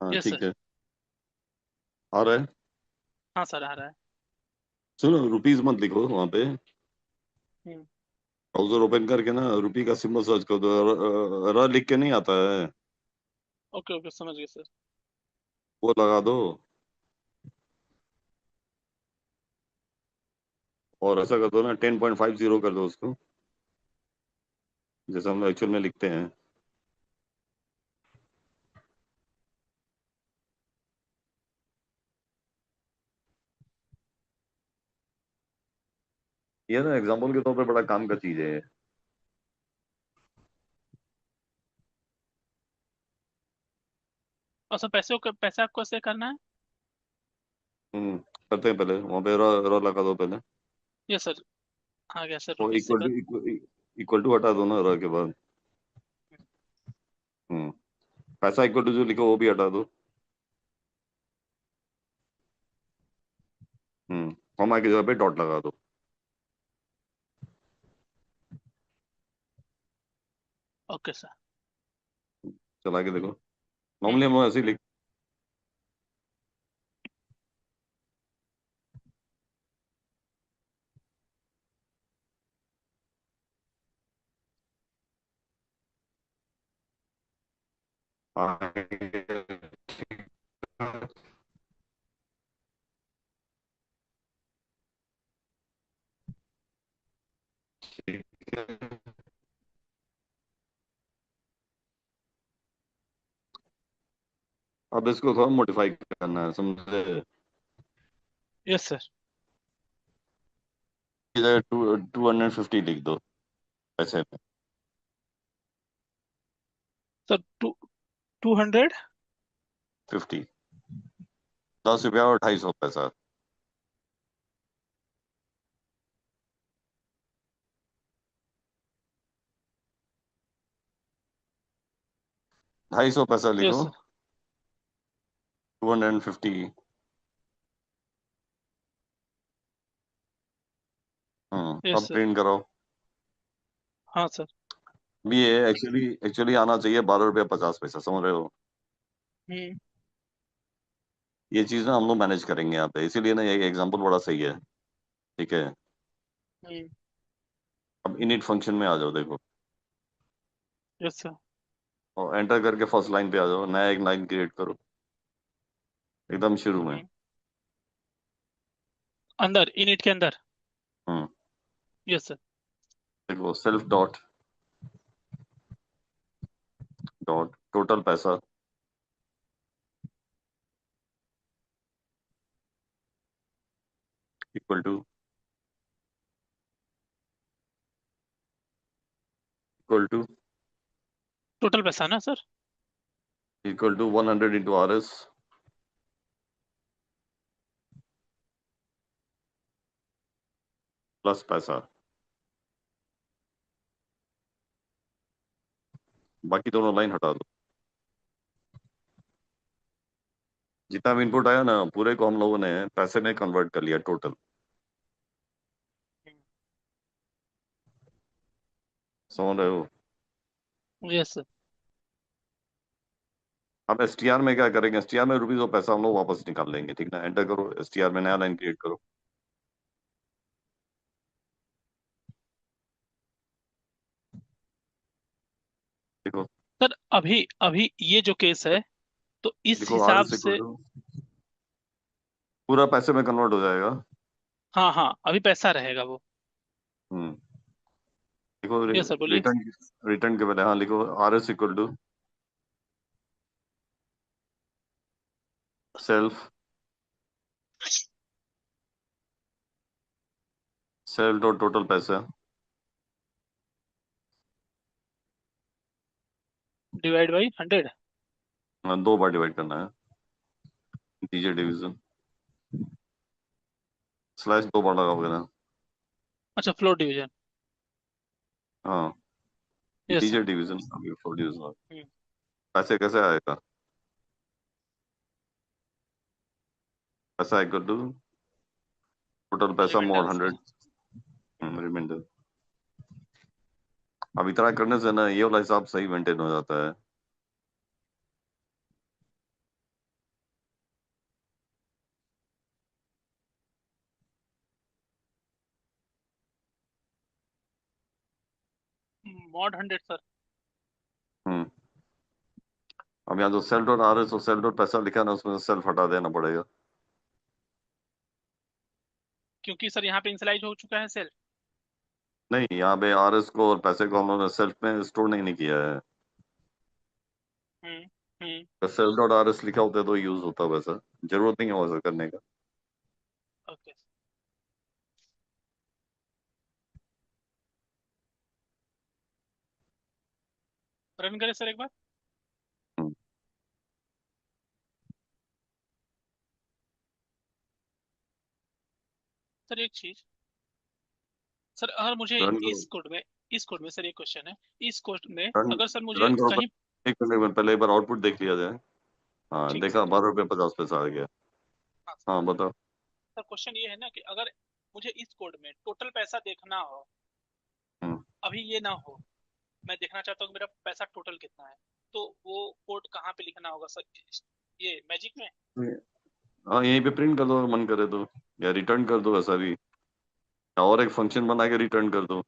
हाँ
यस
ठीक
सर।
है। आ रहा है।
हाँ सर, आ रहा है।
सुनो, रुपीज मत लिखो वहां पे।
हम्म।
ब्राउजर ओपन करके ना रुपी का सिंबल सर्च कर दो। लिख के नहीं आता है,
ओके ओके, समझ गए सर।
वो लगा दो। और ऐसा कर दो ना 10.50 कर दो उसको, जैसे हम एक्चुअल में लिखते हैं। ये ना एग्जाम्पल के तौर पे बड़ा काम का चीज है ये।
और सर पैसे आपको कैसे करना है?
करते हैं पहले वहां पे रो लगा दो पहले।
ये सर आ गया सर,
और
रुपीज से कर।
इक्वल टू हटा दो ना रो के बाद। हम्म पैसा इक्वल टू जो लिखो वो भी हटा दो। कॉमा की जगह पे डॉट लगा दो।
Okay sir.
चला के देखो,
हम्म
नॉर्मली
हम्म,
हम ऐसे ही लिख। अब इसको थोड़ा मॉडिफाई करना है, समझे?
Yes sir.
इधर 250 लिख दो पैसे में।
सर 200।
50, 10 रुपया और 250 पैसा। 250 पैसा
यस
लिखो।
सर।
250।
यस
अब
सर।
प्रिंट कराओ।
हाँ सर।
भी ये एक्चुअली एक्चुअली आना चाहिए 12 रुपया 50 पैसा, समझ रहे हो?
हम्म
ये चीज ना हम लोग मैनेज करेंगे यहाँ पे, इसीलिए ना ये एग्जांपल बड़ा सही है। ठीक है।
हम्म।
अब इनिट फंक्शन में आ जाओ, देखो।
Yes sir.
और एंटर करके फर्स्ट लाइन पे आ जाओ, नया एक लाइन क्रिएट करो एकदम शुरू में।
हम्म। अंदर इनिट के अंदर।
Hmm
yes sir.
देखो सेल्फ डॉट डॉट टोटल पैसा equal to equal to
total पैसा ना sir?
Equal to 100 into RS plus पैसा। बाकी दोनों लाइन हटा दो। जितना भी इनपुट आया ना पूरे को हम लोगों ने पैसे में कन्वर्ट कर लिया टोटल। समझ रहे हो?
Yes sir.
अब STR में क्या करेंगे, STR में रुपीज और पैसा हम लोग वापस निकाल लेंगे। ठीक ना, एंटर करो, STR में नया लाइन क्रिएट करो। देखो
सर अभी अभी ये जो केस है, तो इस
देखो
हिसाब
RS इक्वल
से।
टू पूरा पैसे में कन्वर्ट हो जाएगा।
हाँ हाँ, अभी पैसा रहेगा वो।
हम्म देखो
यस सर, बोलिए।
रिटर्न रिटर्न के पहले हाँ लिखो RS equal to self self dot total पैसा।
Divide by 100।
हाँ, 2 बार डिवाइड करना है। इंटीजर डिवीजन स्लैश 2 बार लगाओगे ना।
अच्छा, फ्लोट डिवीजन।
हाँ
यस सर।
इंटीजर डिवीजन अभी फोर डिवीजन।
हम्म,
पैसे कैसे आएगा? पैसा इक्वल टू टोटल पैसा मोड
रिमाइंडर।
100 रिमाइंडर। अब इतना करने से ना ये वाला हिसाब सही मेंटेन हो जाता है।
Mod 100 sir.
हम्म अब यहाँ जो सेल डॉट RS और सेल डॉट पैसा लिखा है ना उसमें से सेल्फ हटा देना पड़ेगा।
क्योंकि सर यहाँ पे इनिशियलाइज हो चुका है सेल।
नहीं, यहाँ पे आरएस को और पैसे को हमने सेल्फ में स्टोर नहीं किया है।
हम्म। हम्म।
सेल्फ डॉट आरएस लिखा होता है तो यूज होता है, वैसा जरूरत नहीं है वैसा करने का।
ओके। रन करें सर एक बार।
हम्म,
सर एक चीज, सर अगर मुझे
रन करो।
इस कोड में सर एक क्वेश्चन है। इस कोड में
रन
अगर सर मुझे
रन करो
कहीं,
एक मिनट पहले एक बार आउटपुट देख लिया जाए। हाँ,
ठीक है
देखा,
सर।
12 रुपये 50 पैसा आ गया।
हाँ
हाँ, बताओ।
सर, क्वेश्चन ये है ना कि अगर मुझे इस कोड में टोटल पैसा देखना हो,
हम्म,
अभी ये ना हो, मैं देखना चाहता हूँ कि मेरा पैसा टोटल कितना है, तो वो कोड कहाँ पे लिखना होगा सर? ये मैजिक में?
हाँ, यहीं पे प्रिंट कर दो अगर मन करे तो, या रिटर्न कर दो ऐसा भी, या और एक फंक्शन बना के रिटर्न कर दो।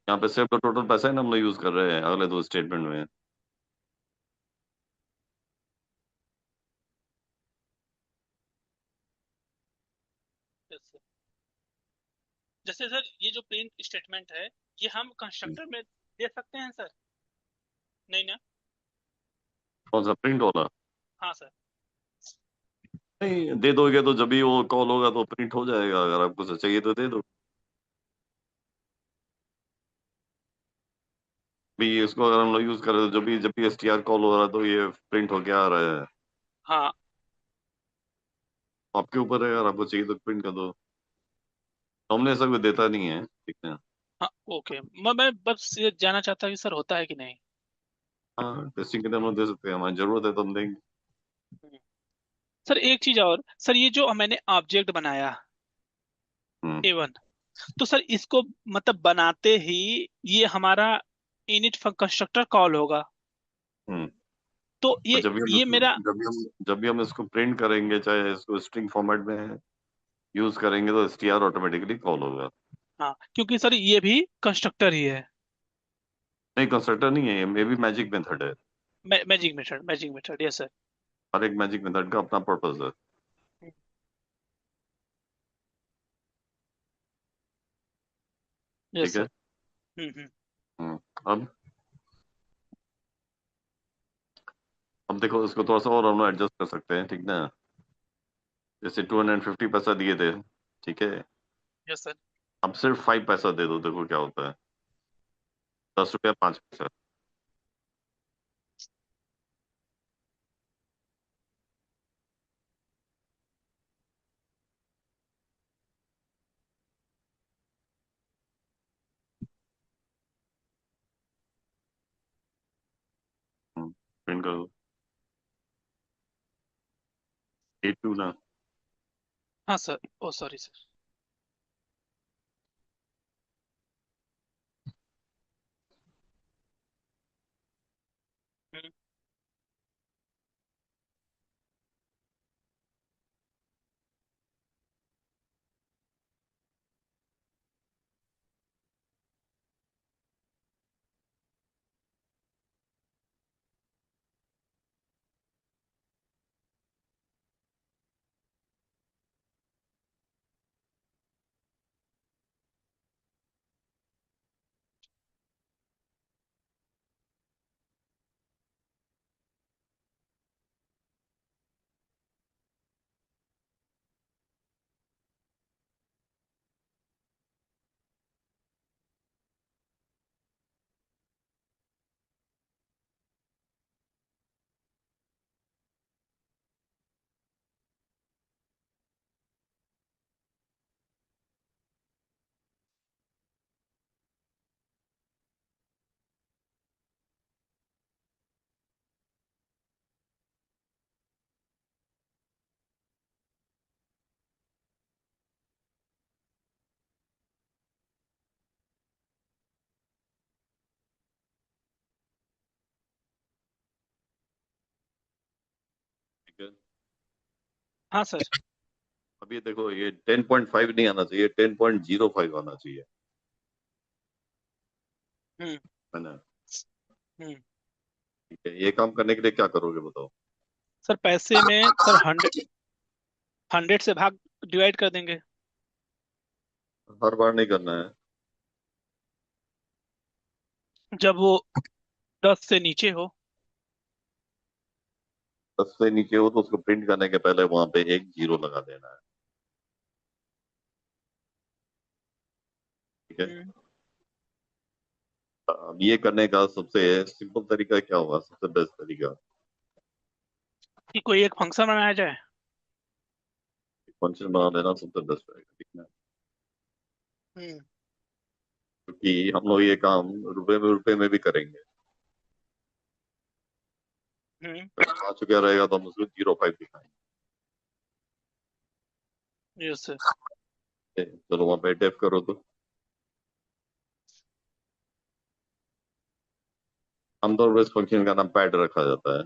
यहाँ पे सिर्फ तो टोटल पैसा है ना हम लोग यूज कर रहे हैं अगले दो स्टेटमेंट में।
जैसे जैसे सर ये जो प्रिंट स्टेटमेंट है, ये हम कंस्ट्रक्टर में दे सकते हैं सर? नहीं ना?
कौन सा प्रिंट वाला?
हाँ सर।
नहीं, दे दोगे तो जब भी वो कॉल होगा तो प्रिंट हो जाएगा, अगर आपको चाहिए तो दे दो। भी इसको अगर हम लोग यूज कर रहे हो, जब भी एसटीआर कॉल हो रहा है तो ये प्रिंट होके आ रहा है।
हाँ।
आपके ऊपर है, अगर आपको चाहिए तो प्रिंट कर दो। हमने ऐसा कोई देता नहीं है, ठीक है।
हाँ ओके, मैं बस ये जानना चाहता कि सर होता है कि नहीं।
हाँ, टेस्टिंग के लिए हम लोग दे सकते हैं, हमारी जरूरत है तो हम देंगे।
हम्म। सर एक चीज और, सर ये जो मैंने ऑब्जेक्ट बनाया
हम्म।
A1, तो सर इसको मतलब बनाते ही ये हमारा इनिट कंस्ट्रक्टर कॉल होगा,
हम्म।
तो
और
ये ये मेरा,
जब भी हम इसको प्रिंट करेंगे, चाहे इसको स्ट्रिंग फॉर्मेट में यूज करेंगे, तो एसटीआर ऑटोमेटिकली कॉल होगा।
हाँ क्योंकि सर ये भी कंस्ट्रक्टर ही है।
नहीं, कंस्ट्रक्टर नहीं है ये भी मैजिक मेथड है।
Magic method yes sir.
हर एक मैजिक मेथड का अपना पर्पस है।
यस
ठीक है।
सर। हम्म।
हम्म। अब अब देखो, इसको थोड़ा सा और हम लोग एडजस्ट कर सकते हैं, ठीक ना। जैसे 250 पैसा दिए थे, ठीक है।
Yes sir.
अब सिर्फ 5 पैसा दे दो, देखो क्या होता है। 10 रुपया 5 पैसा। प्रिंट कर दो। 82 ना।
हाँ सर, ओ सॉरी सर।
ठीक है।
हाँ सर।
अब ये देखो, ये 10.5 नहीं आना चाहिए, 10.05 आना चाहिए,
हम्म।
है ना।
हम्म।
ठीक है, ये काम करने के लिए क्या करोगे बताओ।
सर पैसे में सर 100, 100 से भाग डिवाइड कर देंगे।
हर बार नहीं करना है।
जब वो 10 से नीचे हो।
10 से नीचे हो तो उसको प्रिंट करने के पहले वहां पे एक जीरो लगा देना है। ठीक है।
हम्म,
अब ये करने का सबसे सिंपल तरीका क्या होगा, सबसे बेस्ट तरीका?
कि कोई एक फंक्शन बनाया जाए।
फंक्शन बना देना सबसे बेस्ट रहेगा, ठीक है।
हम्म।
क्योंकि हम लोग ये काम रुपए में भी करेंगे।
हम्म।
अगर आ चुका रहेगा तो हम उसको 0.5 दिखाएंगे।
Yes sir.
चलो वहां पे डेफ करो तो। आमतौर पर इस फंक्शन का नाम पैड रखा जाता है।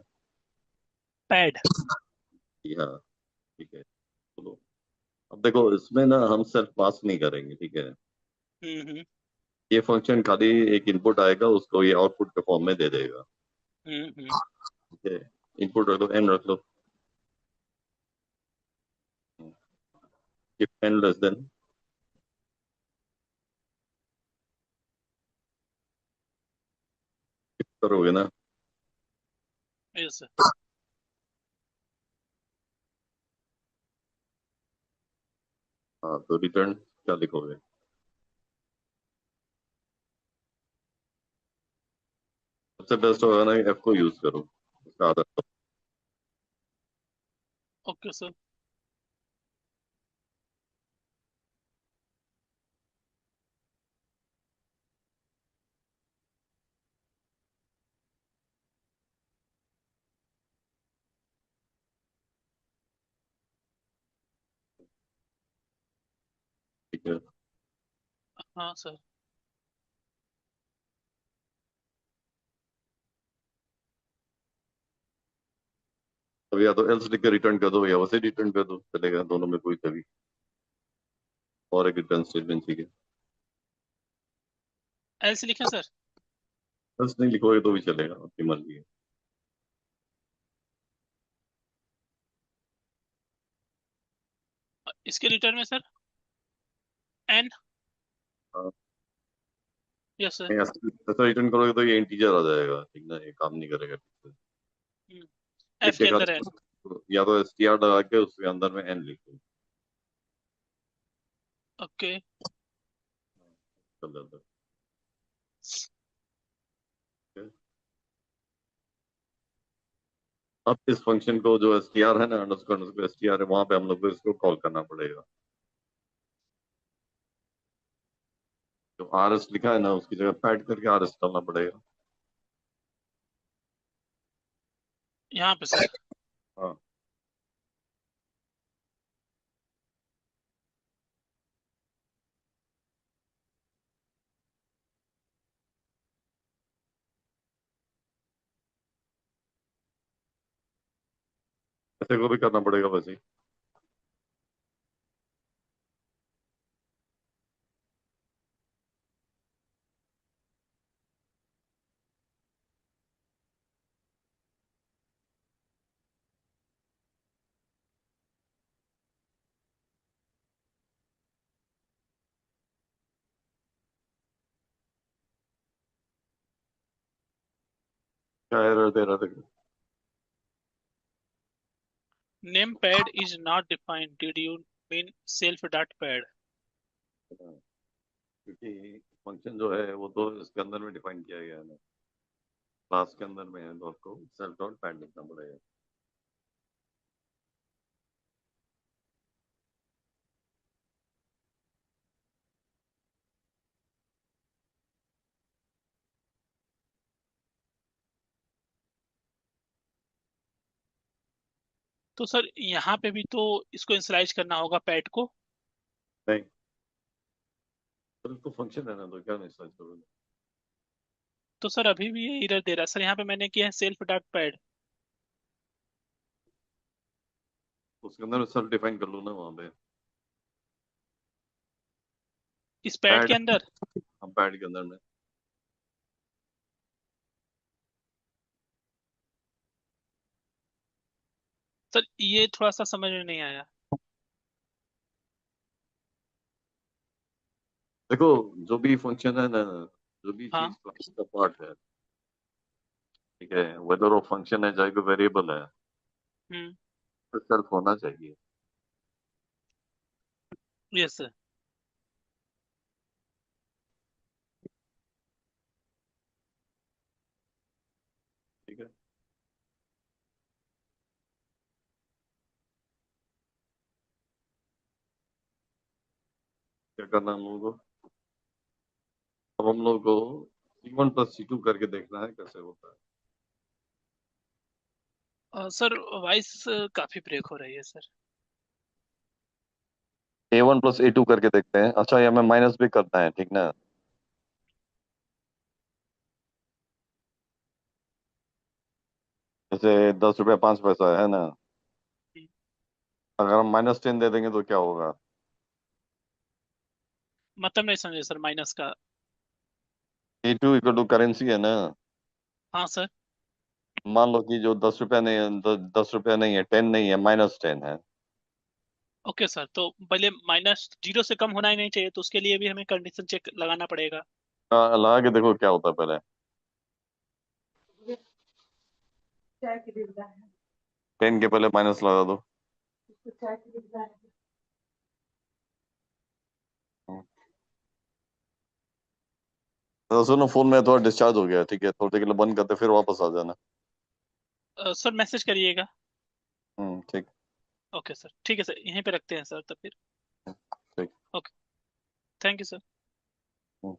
पैड।
जी हाँ। ठीक है, चलो। अब देखो इसमें ना हम सिर्फ पास नहीं करेंगे, ठीक है।
हम्म।
ये फंक्शन खाली एक इनपुट आएगा, उसको ये आउटपुट के फॉर्म में दे देगा।
हम्म।
ठीक है। इनपुट रख लो, एन रख लो। इफ एन लेस देन, करोगे ना?
Yes sir.
हाँ, तो रिटर्न क्या लिखोगे? सबसे बेस्ट होगा ना एफ को यूज करो, उसका आदत।
Okay sir.
ठीक है।
हाँ सर।
अब या तो एल्स लिख के रिटर्न कर दो या वैसे रिटर्न कर दो, चलेगा दोनों में कोई तभी। और एक रिटर्न स्टेटमेंट चाहिए।
एल्स लिखें सर।
एल्स नहीं लिखोगे तो भी चलेगा, आपकी मर्जी है।
इसके रिटर्न में सर एन।
हाँ,
यस सर।
नहीं, ऐसा रिटर्न करोगे तो ये इंटीजर आ जाएगा, ठीक ना, ये काम नहीं करेगा ठीक से। लिख
एफ
के
के अंदर एन।
खाली या तो एस टी आर लगा के उसके अंदर में एन लिखो,
ओके।
चल जाता है। अब इस फंक्शन को जो एस टी आर है ना, अंडरस्कोर एस टी आर है, वहां पे हम लोग को इसको कॉल करना पड़ेगा। जो आर एस लिखा है ना, उसकी जगह पैड करके आर एस डालना पड़ेगा।
यहाँ पे सर।
हाँ, ऐसे को भी करना पड़ेगा वैसे ही। क्या एरर दे रहा था?
Name pad is not defined, did you mean self dot pad.
क्योंकि फंक्शन जो है वो तो इसके अंदर में डिफाइन किया गया है ना, क्लास के अंदर में है, तो आपको सेल्फ डॉट पैड लिखना पड़ेगा।
तो सर यहाँ पे भी तो इसको इंसलाइज करना होगा पैड को।
नहीं, तो इसको फंक्शन है ना, तो क्या नहीं सर्च करोगे?
तो सर अभी भी ये एरर दे रहा है सर, यहाँ पे मैंने किया है सेल्फ डॉट पैड।
उसके अंदर सेल्फ डिफाइन कर लो ना वहां पे।
इस पैड
पैड,
के अंदर।
हम पैड के अंदर में।
सर ये थोड़ा सा समझ में नहीं आया।
देखो, जो भी फंक्शन है ना, जो भी
हाँ।
चीज फंक्शन का पार्ट है, ठीक है, वेदर वो फंक्शन है चाहे कोई वेरिएबल है,
हम्म।
तो सेल्फ होना चाहिए।
Yes sir.
ठीक है। क्या करना है हम लोगों को? अब हम लोग को C1 प्लस C2 करके देखना है कैसे होता है।
सर वॉइस काफी ब्रेक हो रही है सर।
A1 प्लस A2 करके देखते हैं। अच्छा, ये हमें माइनस भी करना है, ठीक ना? जैसे 10 रुपया 5 पैसा है ना, अगर हम -10 दे देंगे तो क्या होगा?
मतलब नहीं समझे सर माइनस का।
A2 इक्वल टू करेंसी है ना।
हाँ सर।
मान लो कि जो 10 रुपया नहीं है, 10 रुपया नहीं है, 10 नहीं है, -10 है।
ओके सर, तो पहले माइनस जीरो से कम होना ही नहीं चाहिए, तो उसके लिए भी हमें कंडीशन चेक लगाना पड़ेगा।
लगा के देखो क्या होता है पहले।
चाय की डिब्बा है।
10 के पहले माइनस लगा दो।
इसको चाय की डिब्बा है।
तो सुनो, फोन में थोड़ा डिस्चार्ज हो गया, ठीक है, थोड़ी देर के लिए बंद करते फिर वापस आ जाना।
सर मैसेज करिएगा।
ठीक।
ओके सर, ठीक है सर, यहीं पे रखते हैं सर, तो फिर।
ठीक।
Okay. Thank you sir.
Hmm.